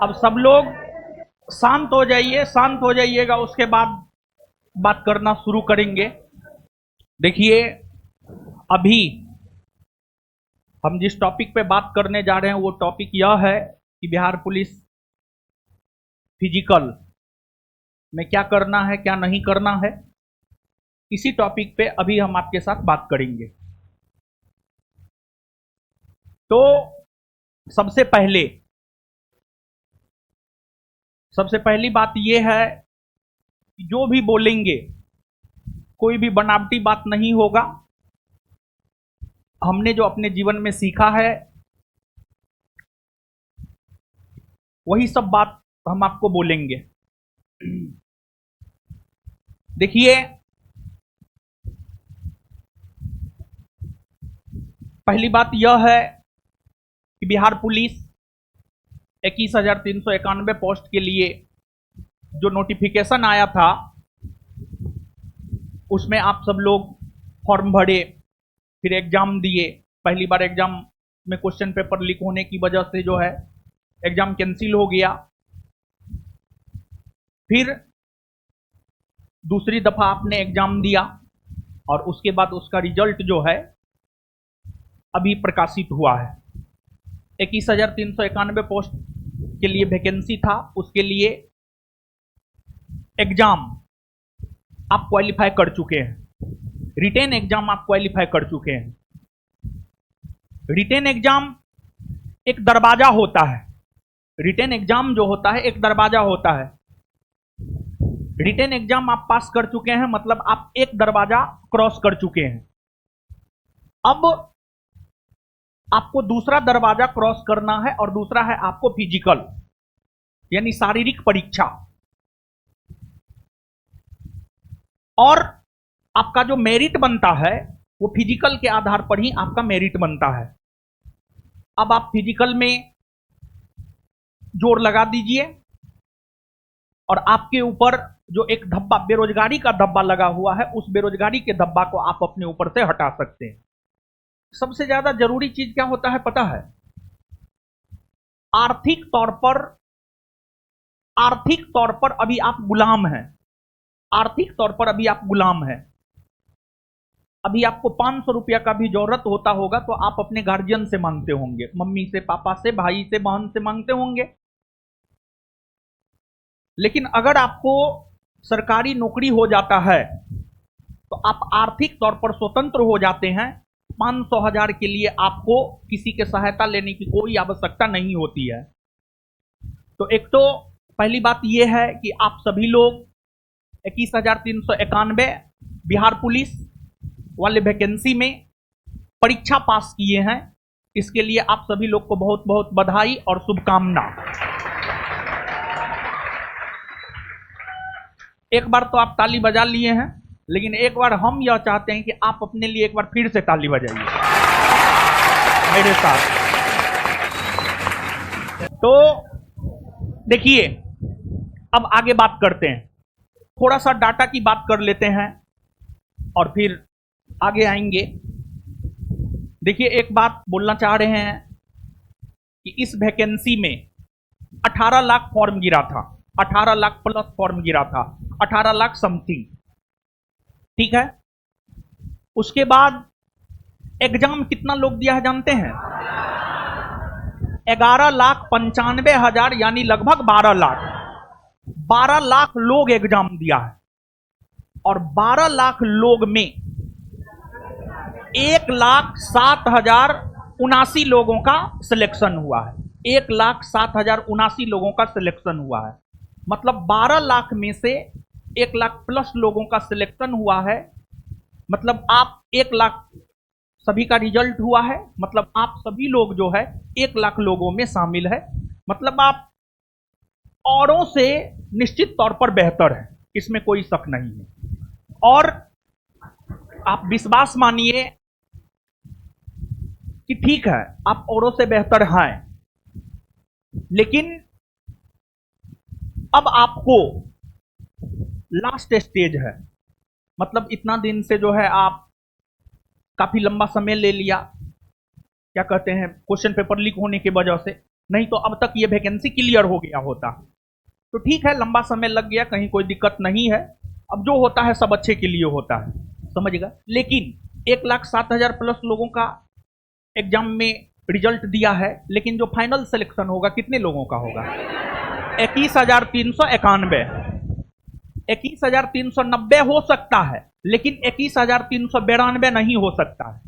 अब सब लोग शांत हो जाइए, शांत हो जाइएगा, उसके बाद बात करना शुरू करेंगे। देखिए, अभी हम जिस टॉपिक पे बात करने जा रहे हैं वो टॉपिक यह है कि बिहार पुलिस फिजिकल में क्या करना है, क्या नहीं करना है। इसी टॉपिक पे अभी हम आपके साथ बात करेंगे। तो सबसे पहली बात यह है कि जो भी बोलेंगे कोई भी बनावटी बात नहीं होगा। हमने जो अपने जीवन में सीखा है वही सब बात हम आपको बोलेंगे। देखिए, पहली बात यह है कि बिहार पुलिस 21,391 पोस्ट के लिए जो नोटिफिकेशन आया था उसमें आप सब लोग फॉर्म भरे, फिर एग्जाम दिए। पहली बार एग्जाम में क्वेश्चन पेपर लीक होने की वजह से जो है एग्जाम कैंसिल हो गया। फिर दूसरी दफा आपने एग्जाम दिया और उसके बाद उसका रिजल्ट जो है अभी प्रकाशित हुआ है। 21,391 पोस्ट के लिए वैकेंसी था, उसके लिए एग्जाम आप क्वालिफाई कर चुके हैं। रिटेन एग्जाम आप क्वालिफाई कर चुके हैं। रिटेन एग्जाम एक दरवाजा होता है। रिटेन एग्जाम जो होता है एक दरवाजा होता है। रिटेन एग्जाम आप पास कर चुके हैं, मतलब आप एक दरवाजा क्रॉस कर चुके हैं। अब आपको दूसरा दरवाजा क्रॉस करना है और दूसरा है आपको फिजिकल यानी शारीरिक परीक्षा। और आपका जो मेरिट बनता है वो फिजिकल के आधार पर ही आपका मेरिट बनता है। अब आप फिजिकल में जोर लगा दीजिए और आपके ऊपर जो एक धब्बा, बेरोजगारी का धब्बा लगा हुआ है, उस बेरोजगारी के धब्बा को आप अपने ऊपर से हटा सकते हैं। सबसे ज्यादा जरूरी चीज क्या होता है पता है? आर्थिक तौर पर अभी आप गुलाम हैं। आर्थिक तौर पर अभी आप गुलाम हैं। अभी आपको 500 रुपया का भी जरूरत होता होगा तो आप अपने गार्जियन से मांगते होंगे, मम्मी से, पापा से, भाई से, बहन से मांगते होंगे। लेकिन अगर आपको सरकारी नौकरी हो जाता है तो आप आर्थिक तौर पर स्वतंत्र हो जाते हैं। 500,000 के लिए आपको किसी के सहायता लेने की कोई आवश्यकता नहीं होती है। तो एक तो पहली बात यह है कि आप सभी लोग 21,391 बिहार पुलिस वाले वैकेंसी में परीक्षा पास किए हैं। इसके लिए आप सभी लोग को बहुत बहुत बधाई और शुभकामना। एक बार तो आप ताली बजा लिए हैं, लेकिन एक बार हम यह चाहते हैं कि आप अपने लिए एक बार फिर से ताली बजाइए मेरे साथ। तो देखिए, अब आगे बात करते हैं। थोड़ा सा डाटा की बात कर लेते हैं और फिर आगे आएंगे। देखिए, एक बात बोलना चाह रहे हैं कि इस वैकेंसी में 18 लाख फॉर्म गिरा था। 18 लाख प्लस फॉर्म गिरा था, 18 लाख समथिंग, ठीक है। उसके बाद एग्जाम कितना लोग दिया है जानते हैं? 11,95,000 यानी लगभग 12 लाख। 12 लाख लोग एग्जाम दिया है और 12 लाख लोग में 1,07,079 लोगों का सिलेक्शन हुआ है। 1,07,079 लोगों का सिलेक्शन हुआ है। मतलब 12 लाख में से 1 लाख प्लस लोगों का सिलेक्शन हुआ है। मतलब आप 1 लाख, सभी का रिजल्ट हुआ है, मतलब आप सभी लोग जो है 1 लाख लोगों में शामिल है। मतलब आप औरों से निश्चित तौर पर बेहतर है, इसमें कोई शक नहीं है। और आप विश्वास मानिए कि ठीक है आप औरों से बेहतर हैं, लेकिन अब आपको लास्ट स्टेज है। मतलब इतना दिन से जो है आप काफी लंबा समय ले लिया, क्या कहते हैं, क्वेश्चन पेपर लीक होने की वजह से। नहीं तो अब तक ये वैकेंसी क्लियर हो गया होता। तो ठीक है, लंबा समय लग गया, कहीं कोई दिक्कत नहीं है। अब जो होता है सब अच्छे के लिए होता है, समझिएगा। लेकिन 1,07,000 प्लस लोगों का एग्जाम में रिजल्ट दिया है, लेकिन जो फाइनल सिलेक्शन होगा कितने लोगों का होगा? 21,391। 21,390 हो सकता है, लेकिन 21,392 नहीं हो सकता है।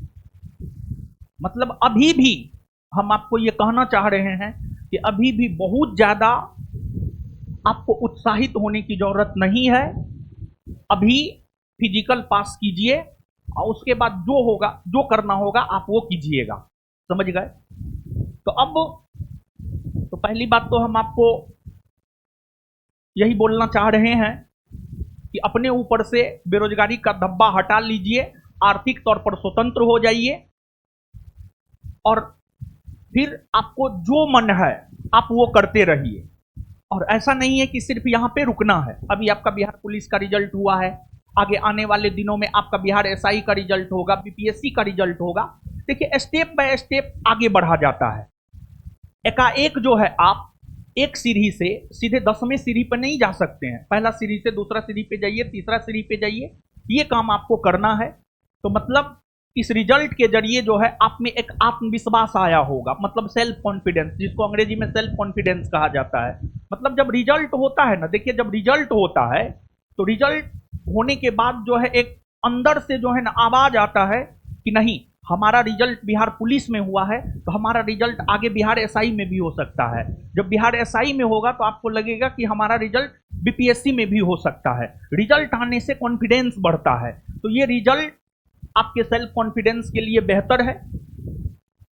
मतलब अभी भी हम आपको ये कहना चाह रहे हैं कि अभी भी बहुत ज्यादा आपको उत्साहित होने की जरूरत नहीं है। अभी फिजिकल पास कीजिए और उसके बाद जो होगा, जो करना होगा आप वो कीजिएगा, समझ गए? तो अब तो पहली बात तो हम आपको यही बोलना चाह रहे हैं कि अपने ऊपर से बेरोजगारी का धब्बा हटा लीजिए, आर्थिक तौर पर स्वतंत्र हो जाइए, और फिर आपको जो मन है आप वो करते रहिए। और ऐसा नहीं है कि सिर्फ यहाँ पे रुकना है। अभी आपका बिहार पुलिस का रिजल्ट हुआ है, आगे आने वाले दिनों में आपका बिहार एसआई का रिजल्ट होगा, बीपीएससी का रिजल्ट होगा। देखिए, स्टेप बाय स्टेप आगे बढ़ा जाता है। एकाएक जो है आप एक सीढ़ी से सीधे 10वें सीढ़ी पर नहीं जा सकते हैं। पहला सीढ़ी से दूसरा सीढ़ी पे जाइए, तीसरा सीढ़ी पे जाइए, ये काम आपको करना है। तो मतलब इस रिजल्ट के जरिए जो है आप में एक आत्मविश्वास आया होगा, मतलब सेल्फ कॉन्फिडेंस, जिसको अंग्रेजी में सेल्फ कॉन्फिडेंस कहा जाता है। मतलब जब रिजल्ट होता है ना, देखिए जब रिजल्ट होता है तो रिजल्ट होने के बाद जो है एक अंदर से जो है ना आवाज आता है कि नहीं, हमारा रिजल्ट बिहार पुलिस में हुआ है तो हमारा रिजल्ट आगे बिहार एसआई में भी हो सकता है। जब बिहार एसआई में होगा तो आपको लगेगा कि हमारा रिजल्ट बीपीएससी में भी हो सकता है। रिजल्ट आने से कॉन्फिडेंस बढ़ता है। तो ये रिजल्ट आपके सेल्फ कॉन्फिडेंस के लिए बेहतर है।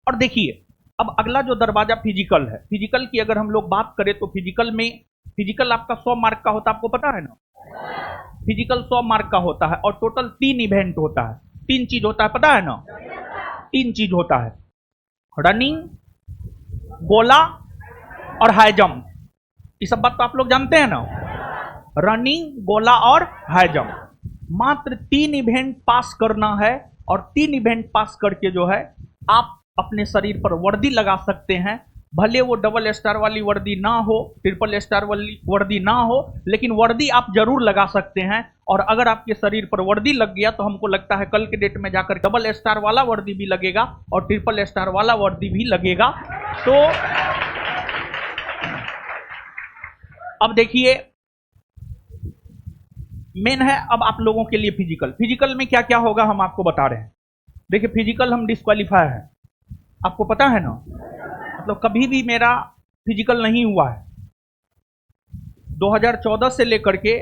और देखिए, अब अगला जो दरवाजा फिजिकल है, फिजिकल की अगर हम लोग बात करें तो फिजिकल आपका 100 मार्क का होता है, आपको पता है ना? फिजिकल 100 मार्क का होता है और टोटल 3 इवेंट होता है। 3 चीज होता है, पता है ना? 3 चीज होता है, रनिंग, गोला और हाई जंप। ये सब बात तो आप लोग जानते हैं ना? रनिंग, गोला और हाई जंप। मात्र 3 इवेंट पास करना है, और 3 इवेंट पास करके जो है आप अपने शरीर पर वर्दी लगा सकते हैं। भले वो डबल स्टार वाली वर्दी ना हो, ट्रिपल स्टार वाली वर्दी ना हो, लेकिन वर्दी आप जरूर लगा सकते हैं। और अगर आपके शरीर पर वर्दी लग गया तो हमको लगता है कल के डेट में जाकर डबल स्टार वाला वर्दी भी लगेगा और ट्रिपल स्टार वाला वर्दी भी लगेगा। तो अब देखिए, मेन है अब आप लोगों के लिए फिजिकल में क्या क्या होगा हम आपको बता रहे हैं। देखिए, फिजिकल हम डिस्क्वालीफाई है, आपको पता है ना? मतलब कभी भी मेरा फिजिकल नहीं हुआ है। 2014 से लेकर के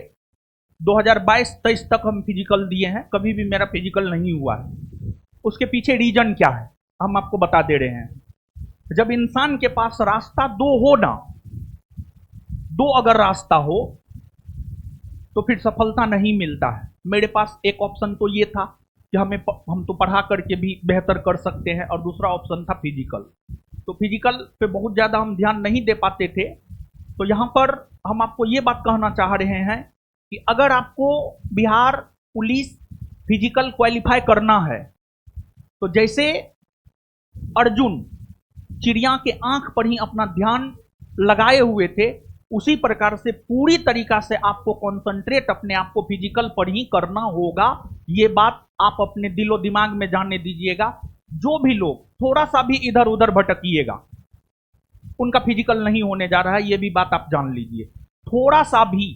2022-23 तक हम फिजिकल दिए हैं, कभी भी मेरा फिजिकल नहीं हुआ है। उसके पीछे रीजन क्या है हम आपको बता दे रहे हैं। जब इंसान के पास रास्ता 2 हो ना, 2 अगर रास्ता हो तो फिर सफलता नहीं मिलता है। मेरे पास एक ऑप्शन तो ये था कि हम तो पढ़ा करके भी बेहतर कर सकते हैं, और दूसरा ऑप्शन था फिजिकल। तो फिजिकल पे बहुत ज़्यादा हम ध्यान नहीं दे पाते थे। तो यहाँ पर हम आपको ये बात कहना चाह रहे हैं कि अगर आपको बिहार पुलिस फिजिकल क्वालिफाई करना है तो जैसे अर्जुन चिड़िया के आंख पर ही अपना ध्यान लगाए हुए थे, उसी प्रकार से पूरी तरीका से आपको कंसंट्रेट अपने आप को फिजिकल पर ही करना होगा। ये बात आप अपने दिलो दिमाग में जानने दीजिएगा। जो भी लोग थोड़ा सा भी इधर उधर भटकिएगा, उनका फिजिकल नहीं होने जा रहा है, ये भी बात आप जान लीजिए। थोड़ा सा भी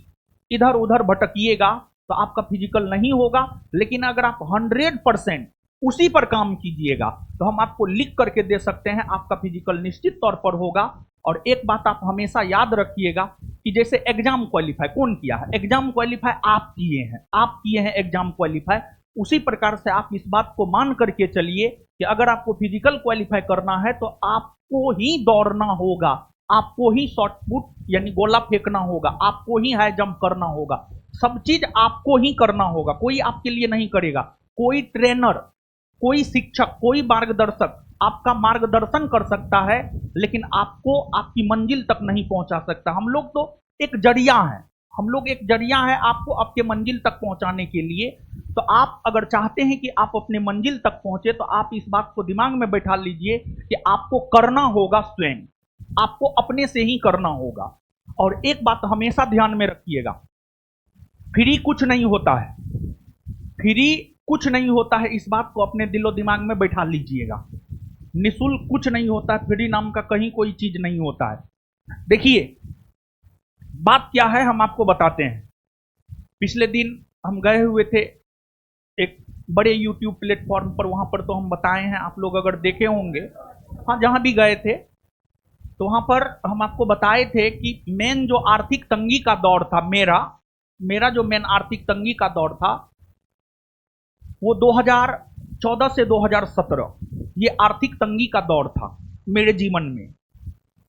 इधर उधर भटकिएगा तो आपका फिजिकल नहीं होगा। लेकिन अगर आप 100% उसी पर काम कीजिएगा तो हम आपको लिख करके दे सकते हैं, आपका फिजिकल निश्चित तौर पर होगा। और एक बात आप हमेशा याद रखिएगा कि जैसे एग्जाम क्वालिफाई कौन किया है? एग्जाम क्वालिफाई आप किए हैं एग्जाम क्वालिफाई। उसी प्रकार से आप इस बात को मान करके चलिए कि अगर आपको फिजिकल क्वालिफाई करना है तो आपको ही दौड़ना होगा, आपको ही शॉर्ट पुट यानी गोला फेंकना होगा, आपको ही हाई जंप करना होगा, सब चीज आपको ही करना होगा। कोई आपके लिए नहीं करेगा। कोई ट्रेनर, कोई शिक्षक, कोई मार्गदर्शक आपका मार्गदर्शन कर सकता है, लेकिन आपको आपकी मंजिल तक नहीं पहुंचा सकता। हम लोग तो एक जरिया है आपको आपके मंजिल तक पहुंचाने के लिए। तो आप अगर चाहते हैं कि आप अपने मंजिल तक पहुंचे तो आप इस बात को दिमाग में बैठा लीजिए कि आपको करना होगा स्वयं। आपको अपने से ही करना होगा। और एक बात हमेशा ध्यान में रखिएगा, फ्री कुछ नहीं होता है, फ्री कुछ नहीं होता है, इस बात को अपने दिलो दिमाग में बैठा लीजिएगा। निःशुल्क कुछ नहीं होता है, फ्री नाम का कहीं कोई चीज नहीं होता है। देखिए बात क्या है, हम आपको बताते हैं। पिछले दिन हम गए हुए थे एक बड़े यूट्यूब प्लेटफॉर्म पर, वहां पर तो हम बताए हैं, आप लोग अगर देखे होंगे, हाँ जहां भी गए थे तो वहां पर हम आपको बताए थे कि मेन जो आर्थिक तंगी का दौर था, मेरा जो मेन आर्थिक तंगी का दौर था वो 2014 से 2017 ये आर्थिक तंगी का दौर था मेरे जीवन में।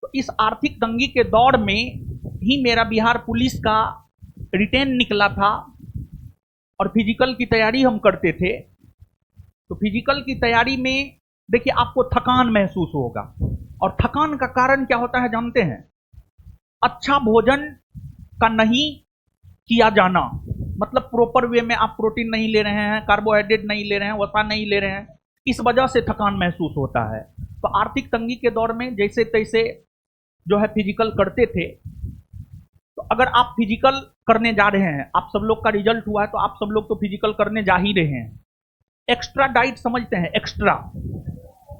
तो इस आर्थिक तंगी के दौर में ही मेरा बिहार पुलिस का रिटेन निकला था और फिजिकल की तैयारी हम करते थे। तो फिजिकल की तैयारी में देखिए आपको थकान महसूस होगा, और थकान का कारण क्या होता है जानते हैं? अच्छा भोजन का नहीं किया जाना, मतलब प्रॉपर वे में आप प्रोटीन नहीं ले रहे हैं, कार्बोहाइड्रेट नहीं ले रहे हैं, वसा नहीं ले रहे हैं, इस वजह से थकान महसूस होता है। तो आर्थिक तंगी के दौर में जैसे तैसे जो है फिजिकल करते थे। तो अगर आप फिजिकल करने जा रहे हैं, आप सब लोग का रिजल्ट हुआ है तो आप सब लोग तो फिजिकल करने जा ही रहे हैं। एक्स्ट्रा डाइट समझते हैं? एक्स्ट्रा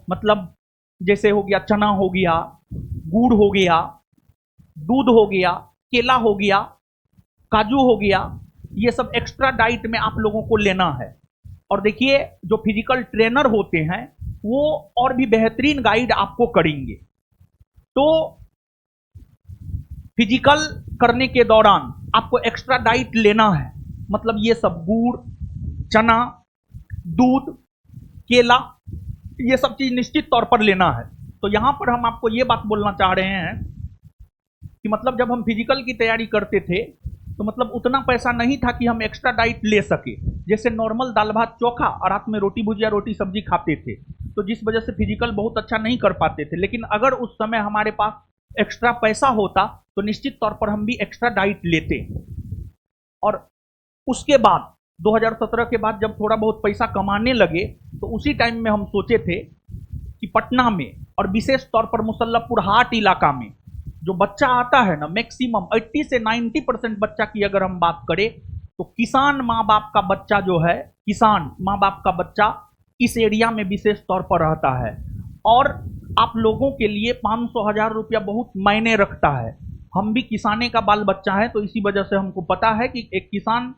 मतलब जैसे हो गया चना हो गया, गुड़ हो गया, दूध हो गया, केला हो गया, काजू हो गया, ये सब एक्स्ट्रा डाइट में आप लोगों को लेना है। और देखिए जो फिजिकल ट्रेनर होते हैं वो और भी बेहतरीन गाइड आपको करेंगे। तो फिजिकल करने के दौरान आपको एक्स्ट्रा डाइट लेना है, मतलब ये सब गुड़, चना, दूध, केला, ये सब चीज निश्चित तौर पर लेना है। तो यहां पर हम आपको ये बात बोलना चाह रहे हैं कि मतलब जब हम फिजिकल की तैयारी करते थे तो मतलब उतना पैसा नहीं था कि हम एक्स्ट्रा डाइट ले सके। जैसे नॉर्मल दाल भात चोखा और रात में रोटी भुजिया रोटी सब्जी खाते थे, तो जिस वजह से फिजिकल बहुत अच्छा नहीं कर पाते थे। लेकिन अगर उस समय हमारे पास एक्स्ट्रा पैसा होता तो निश्चित तौर पर हम भी एक्स्ट्रा डाइट लेते। और उसके बाद 2017 के बाद जब थोड़ा बहुत पैसा कमाने लगे तो उसी टाइम में हम सोचे थे कि पटना में और विशेष तौर पर मुसल्लफपुर हाट इलाका में जो बच्चा आता है ना, मैक्सिमम 80 से 90% बच्चा की अगर हम बात करें तो किसान माँ बाप का बच्चा जो है, किसान माँ बाप का बच्चा इस एरिया में विशेष तौर पर रहता है। और आप लोगों के लिए 500,000 रुपया बहुत मायने रखता है। हम भी किसाने का बाल बच्चा है, तो इसी वजह से हमको पता है कि एक किसान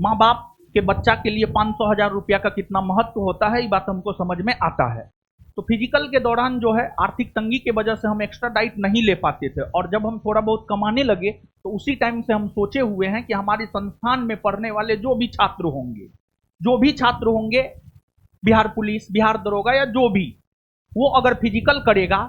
माँ बाप के बच्चा के लिए 500,000 रुपया का कितना महत्व होता है, ये बात हमको समझ में आता है। तो फिजिकल के दौरान जो है आर्थिक तंगी की वजह से हम एक्स्ट्रा डाइट नहीं ले पाते थे, और जब हम थोड़ा बहुत कमाने लगे तो उसी टाइम से हम सोचे हुए हैं कि हमारे संस्थान में पढ़ने वाले जो भी छात्र होंगे, बिहार पुलिस, बिहार दरोगा या जो भी, वो अगर फिजिकल करेगा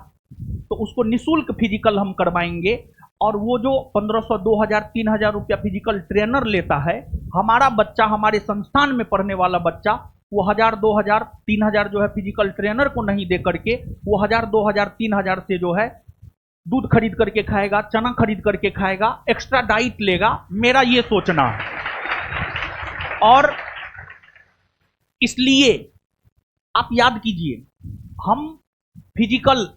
तो उसको निःशुल्क फिजिकल हम करवाएंगे। और वो जो 1500, 2000, 3000 रुपया फिजिकल ट्रेनर लेता है, हमारा बच्चा, हमारे संस्थान में पढ़ने वाला बच्चा, वो 1000, 2000, 3000 जो है फिजिकल ट्रेनर को नहीं दे करके वो 1000, 2000, 3000 से जो है दूध खरीद करके खाएगा, चना खरीद करके खाएगा, एक्स्ट्रा डाइट लेगा। मेरा ये सोचना है। और इसलिए आप याद कीजिए, हम फिजिकल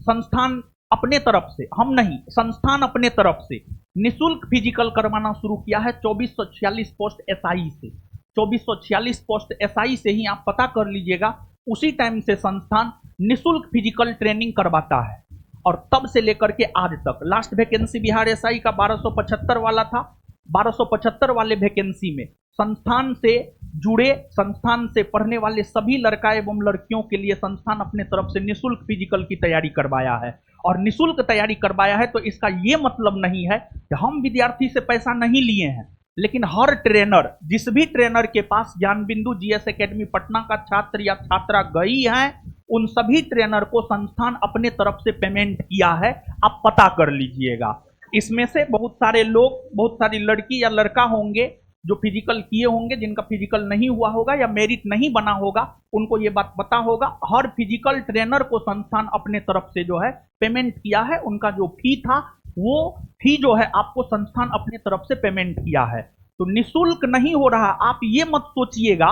संस्थान अपने तरफ से, हम नहीं, संस्थान अपने तरफ से निःशुल्क फिजिकल करवाना शुरू किया है 2446 पोस्ट एसआई से। 2446 पोस्ट एसआई से ही आप पता कर लीजिएगा, उसी टाइम से संस्थान निःशुल्क फिजिकल ट्रेनिंग करवाता है। और तब से लेकर के आज तक लास्ट वैकेंसी बिहार एसआई का 1275 वाला था। 1275 वाले वैकेंसी में संस्थान से जुड़े, संस्थान से पढ़ने वाले सभी लड़का एवं लड़कियों के लिए संस्थान अपने तरफ से निःशुल्क फिजिकल की तैयारी करवाया है। और निःशुल्क तैयारी करवाया है तो इसका यह मतलब नहीं है कि हम विद्यार्थी से पैसा नहीं लिए हैं, लेकिन हर ट्रेनर, जिस भी ट्रेनर के पास ज्ञान बिंदु जीएस एकेडमी पटना का छात्र या छात्रा गई है, उन सभी ट्रेनर को संस्थान अपने तरफ से पेमेंट किया है। आप पता कर लीजिएगा। इसमें से बहुत सारे लोग, बहुत सारी लड़की या लड़का होंगे जो फिजिकल किए होंगे, जिनका फिजिकल नहीं हुआ होगा या मेरिट नहीं बना होगा, उनको ये बात पता होगा। हर फिजिकल ट्रेनर को संस्थान अपने तरफ से जो है पेमेंट किया है। उनका जो फी था वो फी जो है आपको संस्थान अपने तरफ से पेमेंट किया है। तो निःशुल्क नहीं हो रहा। आप ये मत सोचिएगा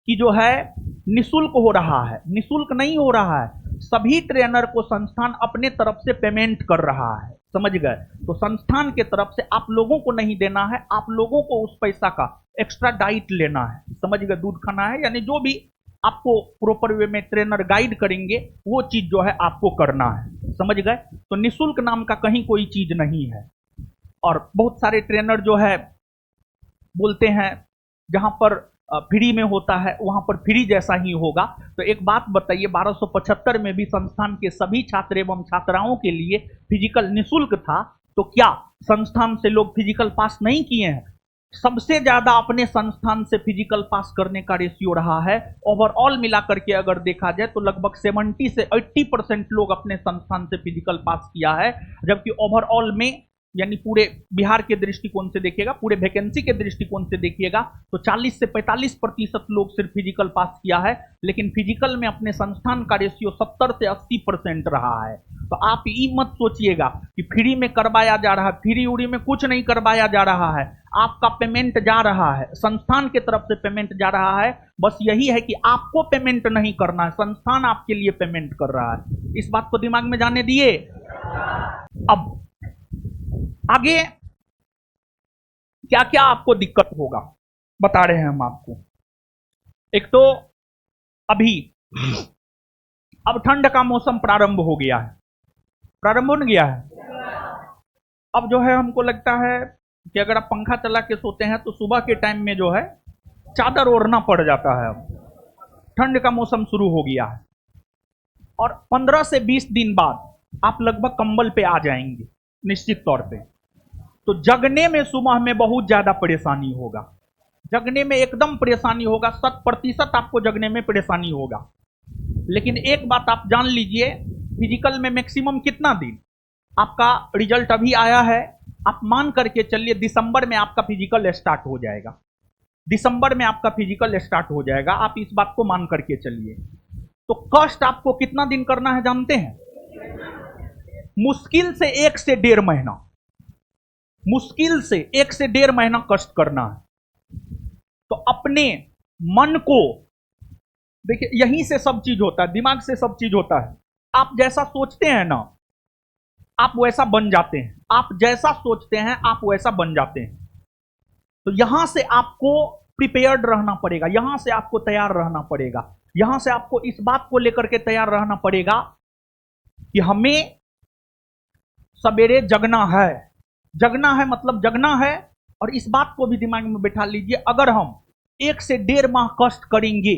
कि जो है निःशुल्क हो रहा है, निःशुल्क नहीं हो रहा है। सभी ट्रेनर को संस्थान अपने तरफ से पेमेंट कर रहा है, समझ गए। तो संस्थान के तरफ से आप लोगों को नहीं देना है, आप लोगों को उस पैसा का एक्स्ट्रा डाइट लेना है, समझ गए, दूध खाना है, यानी जो भी आपको प्रॉपर वे में ट्रेनर गाइड करेंगे वो चीज जो है आपको करना है, समझ गए। तो निःशुल्क नाम का कहीं कोई चीज नहीं है। और बहुत सारे ट्रेनर जो है बोलते हैं जहां पर फ्री में होता है वहां पर फ्री जैसा ही होगा। तो एक बात बताइए, 1275 में भी संस्थान के सभी छात्र एवं छात्राओं के लिए फिजिकल निःशुल्क था, तो क्या संस्थान से लोग फिजिकल पास नहीं किए हैं? सबसे ज्यादा अपने संस्थान से फिजिकल पास करने का रेशियो रहा है। ओवरऑल मिलाकर के अगर देखा जाए तो लगभग 70 से 80% लोग अपने संस्थान से फिजिकल पास किया है, जबकि ओवरऑल में यानी पूरे बिहार के दृष्टिकोण से देखिएगा, पूरे वैकेंसी के दृष्टिकोण से देखिएगा तो 40 से 45% लोग सिर्फ फिजिकल पास किया है, लेकिन फिजिकल में अपने संस्थान का रेशियो 70 से 80% रहा है। तो आप ये मत सोचिएगा कि फ्री में करवाया जा रहा है, फ्री उरी में कुछ नहीं करवाया जा रहा है, आपका पेमेंट जा रहा है, संस्थान की तरफ से पेमेंट जा रहा है। बस यही है कि आपको पेमेंट नहीं करना है, संस्थान आपके लिए पेमेंट कर रहा है। इस बात को दिमाग में जाने दिए। अब आगे क्या क्या आपको दिक्कत होगा बता रहे हैं हम आपको। एक तो अभी अब ठंड का मौसम प्रारंभ हो गया है, प्रारंभ हो गया है। अब जो है हमको लगता है कि अगर आप पंखा चला के सोते हैं तो सुबह के टाइम में जो है चादर ओढ़ना पड़ जाता है। अब ठंड का मौसम शुरू हो गया है और 15 से 20 दिन बाद आप लगभग कंबल पे आ जाएंगे निश्चित तौर पे। तो जगने में सुबह में बहुत ज्यादा परेशानी होगा, जगने में एकदम परेशानी होगा, 100% आपको जगने में परेशानी होगा। लेकिन एक बात आप जान लीजिए, फिजिकल में मैक्सिमम कितना दिन, आपका रिजल्ट अभी आया है, आप मान करके चलिए दिसंबर में आपका फिजिकल स्टार्ट हो जाएगा, दिसंबर में आपका फिजिकल स्टार्ट हो जाएगा, आप इस बात को मान करके चलिए। तो कष्ट आपको कितना दिन करना है जानते हैं? मुश्किल से 1 से 1.5 महीना, मुश्किल से 1 से 1.5 महीना कष्ट करना है। तो अपने मन को देखिए, यहीं से सब चीज होता है, दिमाग से सब चीज होता है। आप जैसा सोचते हैं ना आप वैसा बन जाते हैं, आप जैसा सोचते हैं आप वैसा बन जाते हैं। तो यहां से आपको प्रिपेयर्ड रहना पड़ेगा, यहां से आपको तैयार रहना पड़ेगा, यहां से आपको इस बात को लेकर के तैयार रहना पड़ेगा कि हमें सवेरे जगना है, जगना है मतलब जगना है। और इस बात को भी दिमाग में बैठा लीजिए, अगर हम 1 से 1.5 माह कष्ट करेंगे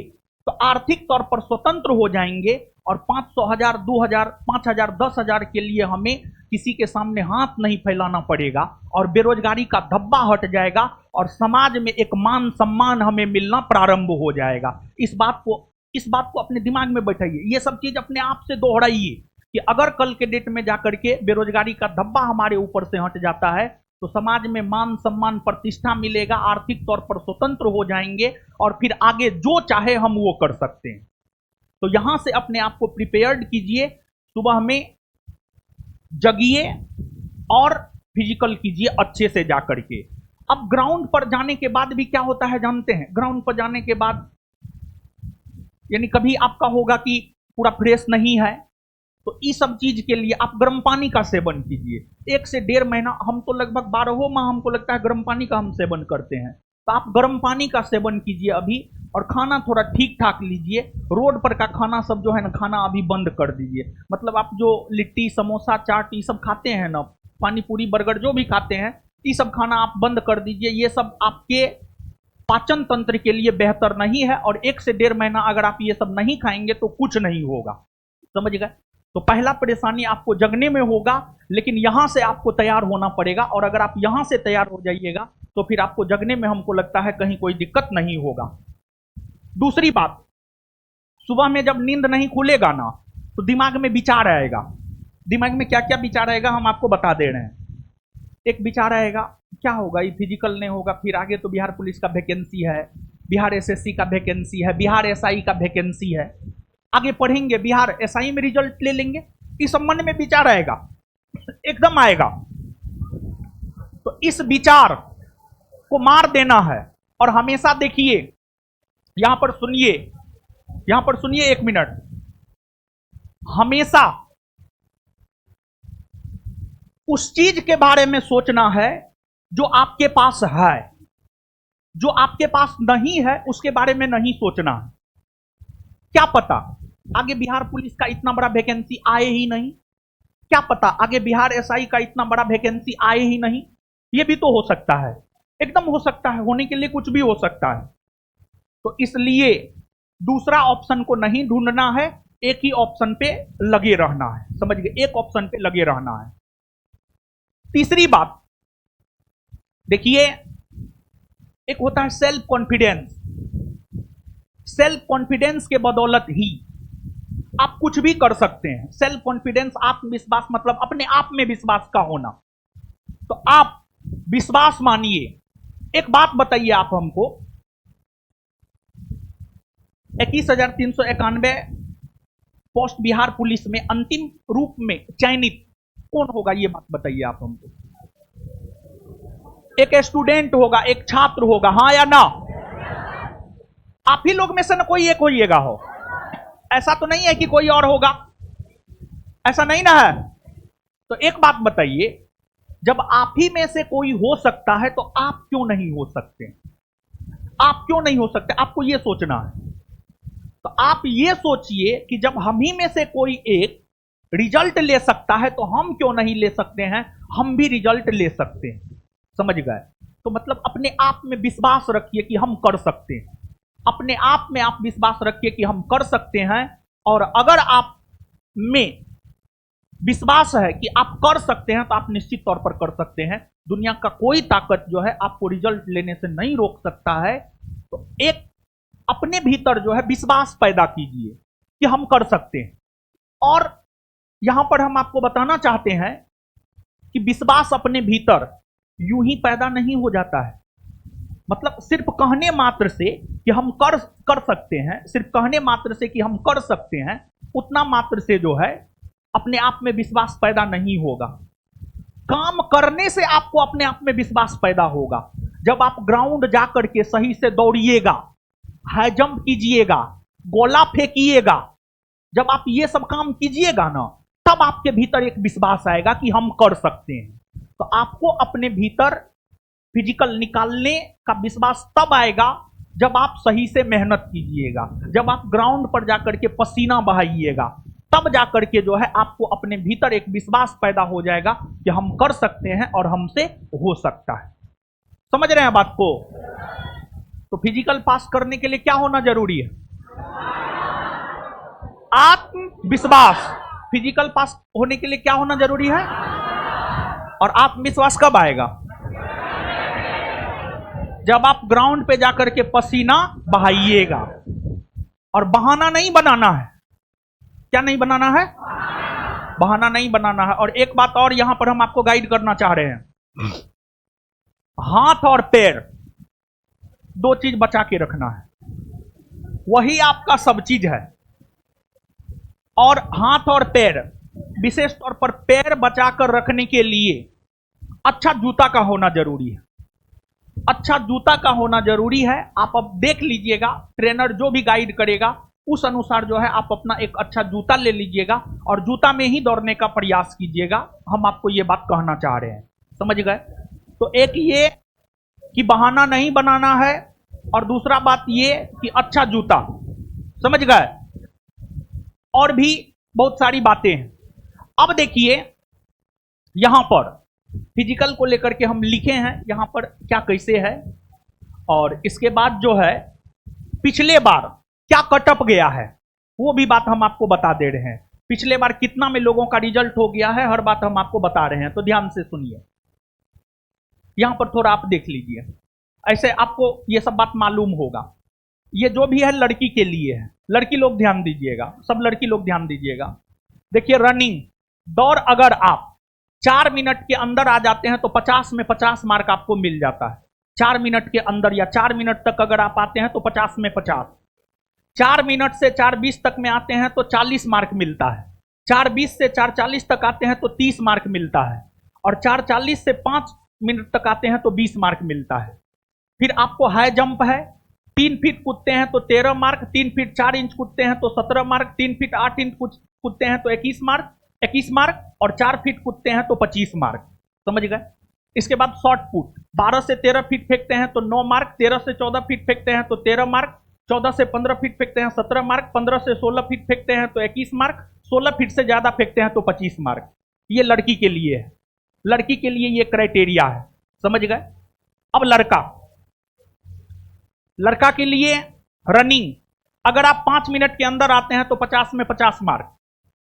तो आर्थिक तौर पर स्वतंत्र हो जाएंगे और 500, 1000, 2000, 5000, 10,000 के लिए हमें किसी के सामने हाथ नहीं फैलाना पड़ेगा और बेरोजगारी का धब्बा हट जाएगा और समाज में एक मान सम्मान हमें मिलना प्रारंभ हो जाएगा। इस बात को अपने दिमाग में बैठाइए, ये सब चीज अपने आप से दोहराइए कि अगर कल के डेट में जाकर के बेरोजगारी का धब्बा हमारे ऊपर से हट जाता है तो समाज में मान सम्मान प्रतिष्ठा मिलेगा, आर्थिक तौर पर स्वतंत्र हो जाएंगे और फिर आगे जो चाहे हम वो कर सकते हैं। तो यहां से अपने आप को प्रिपेयर्ड कीजिए, सुबह में जगिए और फिजिकल कीजिए अच्छे से जाकर के। अब ग्राउंड पर जाने के बाद भी क्या होता है जानते हैं? ग्राउंड पर जाने के बाद यानी कभी आपका होगा कि पूरा फ्रेश नहीं है, तो इस सब चीज के लिए आप गर्म पानी का सेवन कीजिए। 1 से 1.5 महीना, हम तो लगभग 12 माह हमको लगता है गर्म पानी का हम सेवन करते हैं, तो आप गर्म पानी का सेवन कीजिए अभी। और खाना थोड़ा ठीक ठाक लीजिए, रोड पर का खाना सब जो है ना खाना अभी बंद कर दीजिए। मतलब आप जो लिट्टी समोसा चाट ये सब खाते हैं ना, पानी पूरी बर्गर जो भी खाते हैं, ये सब खाना आप बंद कर दीजिए। ये सब आपके पाचन तंत्र के लिए बेहतर नहीं है और 1 से 1.5 महीना अगर आप ये सब नहीं खाएंगे तो कुछ नहीं होगा, समझ गए। तो पहला परेशानी आपको जगने में होगा, लेकिन यहां से आपको तैयार होना पड़ेगा और अगर आप यहां से तैयार हो जाइएगा तो फिर आपको जगने में हमको लगता है कहीं कोई दिक्कत नहीं होगा। दूसरी बात, सुबह में जब नींद नहीं खुलेगा ना तो दिमाग में विचार आएगा। दिमाग में क्या क्या विचार आएगा हम आपको बता दे रहे हैं। एक विचार आएगा, क्या होगा, ये फिजिकल नहीं होगा, फिर आगे तो बिहार पुलिस का वैकेंसी है, बिहार एसएससी का वैकेंसी है, बिहार एसआई का वैकेंसी है, आगे पढ़ेंगे बिहार एसआई में रिजल्ट ले लेंगे, इस संबंध में विचार आएगा, एकदम आएगा। तो इस विचार को मार देना है और हमेशा देखिए, यहां पर सुनिए 1 मिनट, हमेशा उस चीज के बारे में सोचना है जो आपके पास है। जो आपके पास नहीं है उसके बारे में नहीं सोचना है। क्या पता आगे बिहार पुलिस का इतना बड़ा वैकेंसी आए ही नहीं, क्या पता आगे बिहार एसआई का इतना बड़ा वैकेंसी आए ही नहीं। ये भी तो हो सकता है, एकदम हो सकता है, होने के लिए कुछ भी हो सकता है। तो इसलिए दूसरा ऑप्शन को नहीं ढूंढना है, एक ही ऑप्शन पे लगे रहना है। समझ गए, एक ऑप्शन पे लगे रहना है। तीसरी बात देखिए, एक होता है सेल्फ कॉन्फिडेंस। सेल्फ कॉन्फिडेंस के बदौलत ही आप कुछ भी कर सकते हैं। सेल्फ कॉन्फिडेंस, आत्मविश्वास, मतलब अपने आप में विश्वास का होना। तो आप विश्वास मानिए। एक बात बताइए आप हमको, 21,391 पोस्ट बिहार पुलिस में अंतिम रूप में चयनित कौन होगा? ये बात बताइए आप हमको। एक स्टूडेंट होगा, एक छात्र होगा, हाँ या ना? आप ही लोग में से ना कोई एक होइएगा हो, ऐसा तो नहीं है कि कोई और होगा, ऐसा नहीं ना है। तो एक बात बताइए, जब आप ही में से कोई हो सकता है तो आप क्यों नहीं हो सकते? आप क्यों नहीं हो सकते? आपको यह सोचना है। तो आप ये सोचिए कि जब हम ही में से कोई एक रिजल्ट ले सकता है तो हम क्यों नहीं ले सकते हैं? हम भी रिजल्ट ले सकते हैं। समझ गए? तो मतलब अपने आप में विश्वास रखिए कि हम कर सकते हैं। अपने आप में आप विश्वास रखिए कि हम कर सकते हैं। और अगर आप में विश्वास है कि आप कर सकते हैं तो आप निश्चित तौर पर कर सकते हैं। दुनिया का कोई ताकत जो है आपको रिजल्ट लेने से नहीं रोक सकता है। तो एक अपने भीतर जो है विश्वास पैदा कीजिए कि हम कर सकते हैं। और यहां पर हम आपको बताना चाहते हैं कि विश्वास अपने भीतर यूं ही पैदा नहीं हो जाता है। मतलब सिर्फ कहने मात्र से कि हम कर सकते हैं, सिर्फ कहने मात्र से कि हम कर सकते हैं, उतना मात्र से जो है अपने आप में विश्वास पैदा नहीं होगा। काम करने से आपको अपने आप में विश्वास पैदा होगा। जब आप ग्राउंड जाकर के सही से दौड़िएगा, हाई जंप कीजिएगा, गोला फेंकिएगा, जब आप ये सब काम कीजिएगा ना, तब आपके भीतर एक विश्वास आएगा कि हम कर सकते हैं। तो आपको अपने भीतर फिजिकल निकालने का विश्वास तब आएगा जब आप सही से मेहनत कीजिएगा, जब आप ग्राउंड पर जाकर के पसीना बहाइएगा, तब जाकर के जो है आपको अपने भीतर एक विश्वास पैदा हो जाएगा कि हम कर सकते हैं और हमसे हो सकता है। समझ रहे हैं बात को? तो फिजिकल पास करने के लिए क्या होना जरूरी है? आत्मविश्वास। फिजिकल पास होने के लिए क्या होना जरूरी है? और आत्मविश्वास कब आएगा? जब आप ग्राउंड पे जाकर के पसीना बहाइएगा। और बहाना नहीं बनाना है। क्या नहीं बनाना है? बहाना नहीं बनाना है। और एक बात और यहां पर हम आपको गाइड करना चाह रहे हैं, हाथ और पैर दो चीज बचा के रखना है, वही आपका सब चीज है। और हाथ और पैर, विशेष तौर पर पैर बचाकर रखने के लिए अच्छा जूता का होना जरूरी है। अच्छा जूता का होना जरूरी है। आप अब देख लीजिएगा, ट्रेनर जो भी गाइड करेगा उस अनुसार जो है आप अपना एक अच्छा जूता ले लीजिएगा और जूता में ही दौड़ने का प्रयास कीजिएगा। हम आपको ये बात कहना चाह रहे हैं। समझ गए? तो एक ये कि बहाना नहीं बनाना है, और दूसरा बात ये कि अच्छा जूता। समझ गए? और भी बहुत सारी बातें हैं। अब देखिए, यहां पर फिजिकल को लेकर के हम लिखे हैं यहां पर क्या कैसे है, और इसके बाद जो है पिछले बार क्या कटअप गया है वो भी बात हम आपको बता दे रहे हैं। पिछले बार कितना में लोगों का रिजल्ट हो गया है, हर बात हम आपको बता रहे हैं। तो ध्यान से सुनिए, यहां पर थोड़ा आप देख लीजिए, ऐसे आपको ये सब बात मालूम होगा। ये जो भी है लड़की के लिए है। लड़की लोग ध्यान दीजिएगा, सब लड़की लोग ध्यान दीजिएगा। देखिए, रनिंग दौड़ अगर आप 4 मिनट के अंदर आ जाते हैं तो 50 में 50 मार्क आपको मिल जाता है। 4 मिनट के अंदर या 4 मिनट तक अगर आप आते हैं तो 50 में 50। 4 मिनट से 4:20 तक में आते हैं तो 40 मार्क मिलता है। 4:20 से 4:40 तक आते हैं तो 30 मार्क मिलता है। और 4:40 से 5 मिनट तक आते हैं तो 20 मार्क मिलता है। फिर आपको हाई जंप है, 3 फीट कूदते हैं तो 13 मार्क, 3 फीट 4 इंच कूदते हैं तो 17 मार्क, 3 फीट 8 इंच कूदते हैं तो 21 मार्क और 4 फीट कूदते हैं तो 25 मार्क। समझ गए। इसके बाद शॉर्ट पुट, 12 से 13 फीट फेंकते हैं तो 9 मार्क, 13 से 14 फीट फेंकते हैं तो 13 मार्क, 14 से 15 फीट फेंकते हैं 17 मार्क, 15 से 16 फीट फेंकते हैं तो 21 मार्क, 16 फीट से ज्यादा फेंकते हैं तो 25 मार्क। ये लड़की के लिए है, लड़की के लिए ये क्राइटेरिया है। समझ गए। अब लड़का के लिए रनिंग, अगर आप 5 मिनट के अंदर आते हैं तो 50 में 50 मार्क,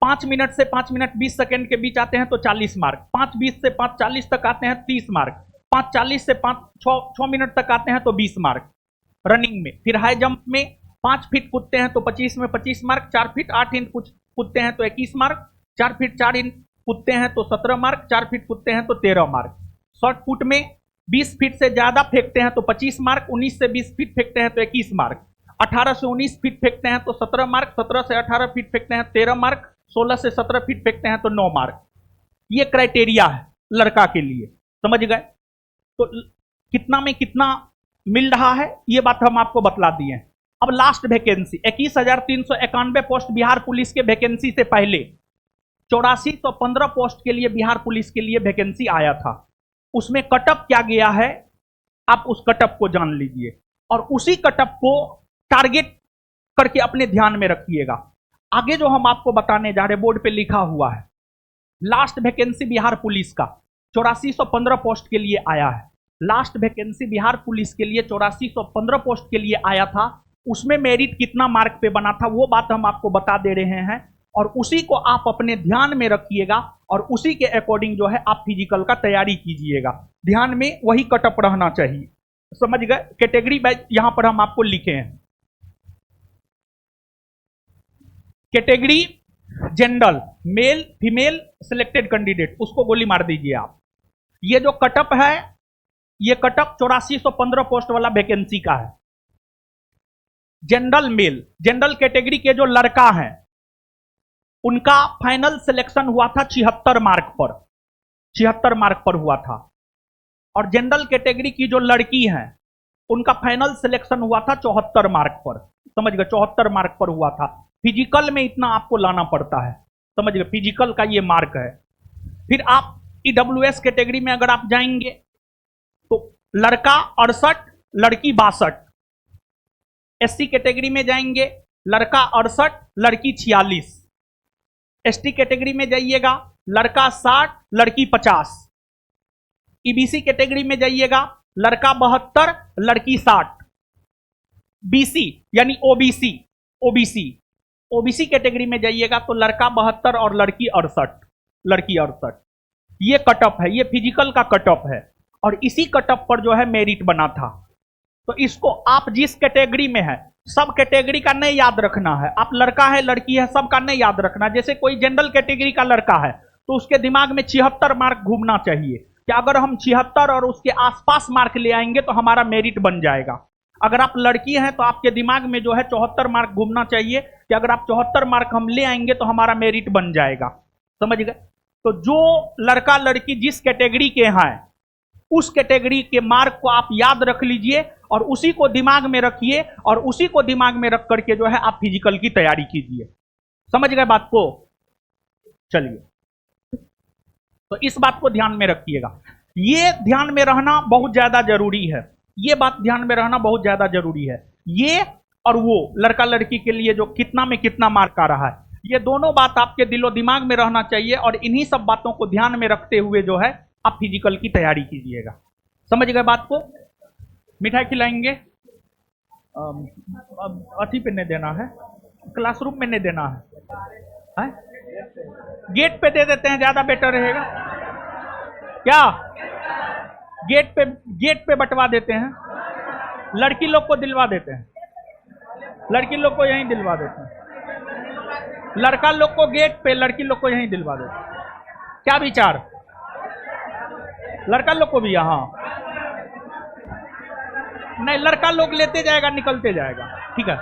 5 मिनट से 5 मिनट 20 सेकंड के बीच आते हैं तो 40 मार्क, 5:20 से 5:40 तक आते हैं 30 मार्क, 5:40 से 6 मिनट तक आते हैं तो 20 मार्क रनिंग में। फिर हाई जंप में 5 फीट कूदते हैं तो 25 में 25 मार्क, 4 फीट 8 इंच कूदते हैं तो 21 मार्क, 4 फीट 4 इंच कूदते हैं तो 17 मार्क, 4 फीट कूदते हैं तो 13 मार्क। शॉर्ट पुट में 20 फीट से ज्यादा फेंकते हैं तो 25 मार्क, 19 से 20 फीट फेंकते हैं तो 21 मार्क, 18 से 19 फीट फेंकते हैं तो 17 मार्क, 17 से 18 फीट फेंकते हैं 13 मार्क, 16 से 17 फीट फेंकते हैं तो 9 मार्क। ये क्राइटेरिया है लड़का के लिए। समझ गए। तो कितना में कितना मिल रहा है ये बात हम आपको बतला दिए। अब last vacancy 21,391 post Bihar police के वैकेंसी से पहले 8415 पोस्ट के लिए बिहार पुलिस के लिए वैकेंसी आया था। उसमें कटअप क्या गया है, आप उस कटअप को जान लीजिए और उसी कटअप को टारगेट करके अपने ध्यान में रखिएगा। आगे जो हम आपको बताने जा रहे हैं बोर्ड पे लिखा हुआ है, लास्ट वैकेंसी बिहार पुलिस का 8415 पोस्ट के लिए आया है। लास्ट वैकेंसी बिहार पुलिस के लिए 8415 पोस्ट के लिए आया था। उसमें मेरिट कितना मार्क पे बना था वो बात हम आपको बता दे रहे हैं और उसी को आप अपने ध्यान में रखिएगा और उसी के अकॉर्डिंग जो है आप फिजिकल का तैयारी कीजिएगा। ध्यान में वही कटअप रहना चाहिए। समझ गए। कैटेगरी वाइज यहां पर हम आपको लिखे हैं। Category general, male female selected candidate, उसको गोली मार दीजिए आप। ये जो कटअप है ये कटअप 8415 पोस्ट वाला वैकेंसी का है। जनरल मेल, जनरल कैटेगरी के जो लड़का हैं उनका फाइनल सिलेक्शन हुआ था 76 मार्क पर, 76 मार्क पर हुआ था। और जनरल कैटेगरी की जो लड़की हैं उनका फाइनल सिलेक्शन हुआ था 74 मार्क पर। समझ गए। 74 मार्क पर हुआ था। फिजिकल में इतना आपको लाना पड़ता है। समझ गए। फिजिकल का ये मार्क है। फिर आप ईडब्ल्यूएस कैटेगरी में अगर आप जाएंगे तो लड़का 68, लड़की 62। एससी कैटेगरी में जाएंगे लड़का 68, लड़की 46। एसटी कैटेगरी में जाइएगा लड़का 60, लड़की 50। ईबीसी कैटेगरी में जाइएगा लड़का 72, लड़की 60। बीसी यानी ओबीसी, ओबीसी कैटेगरी में जाइएगा तो लड़का 72 और लड़की 68। ये कटअप है, ये फिजिकल का कटअप है और इसी कटअप पर जो है मेरिट बना था। तो इसको आप जिस कैटेगरी में है सब कैटेगरी का नहीं याद रखना है। आप लड़का है लड़की है सबका नहीं याद रखना। जैसे कोई जनरल कैटेगरी का लड़का है तो उसके दिमाग में 76 मार्क घूमना चाहिए कि अगर हम 76 और उसके आसपास मार्क ले आएंगे तो हमारा मेरिट बन जाएगा। अगर आप लड़की हैं तो आपके दिमाग में जो है 74 मार्क घूमना चाहिए कि अगर आप 74 मार्क हम ले आएंगे तो हमारा मेरिट बन जाएगा। समझ गए। तो जो लड़का लड़की जिस कैटेगरी के हैं उस कैटेगरी के मार्क को आप याद रख लीजिए और उसी को दिमाग में रखिए और उसी को दिमाग में रख करके जो है आप फिजिकल की तैयारी कीजिए। समझ गए बात को। चलिए तो इस बात को ध्यान में रखिएगा। ये ध्यान में रहना बहुत ज्यादा जरूरी है। ये बात ध्यान में रहना बहुत ज्यादा जरूरी है। ये और वो लड़का लड़की के लिए जो कितना में कितना मार्क आ रहा है ये दोनों बात आपके दिलो दिमाग में रहना चाहिए और इन्हीं सब बातों को ध्यान में रखते हुए जो है आप फिजिकल की तैयारी कीजिएगा। समझ गए बात को। मिठाई खिलाएंगे, अथी पे नहीं देना है, क्लासरूम में नहीं देना है? गेट पे दे देते हैं, ज्यादा बेटर रहेगा क्या? गेट पे बंटवा देते हैं। लड़की लोग को दिलवा देते हैं, लड़की लोग को यहीं दिलवा देते हैं। लड़का लोग को गेट पे, लड़की लोग को यहीं दिलवा देते हैं। क्या विचार? लड़का लोग को भी यहाँ नहीं, लड़का लोग लेते जाएगा निकलते जाएगा। ठीक है।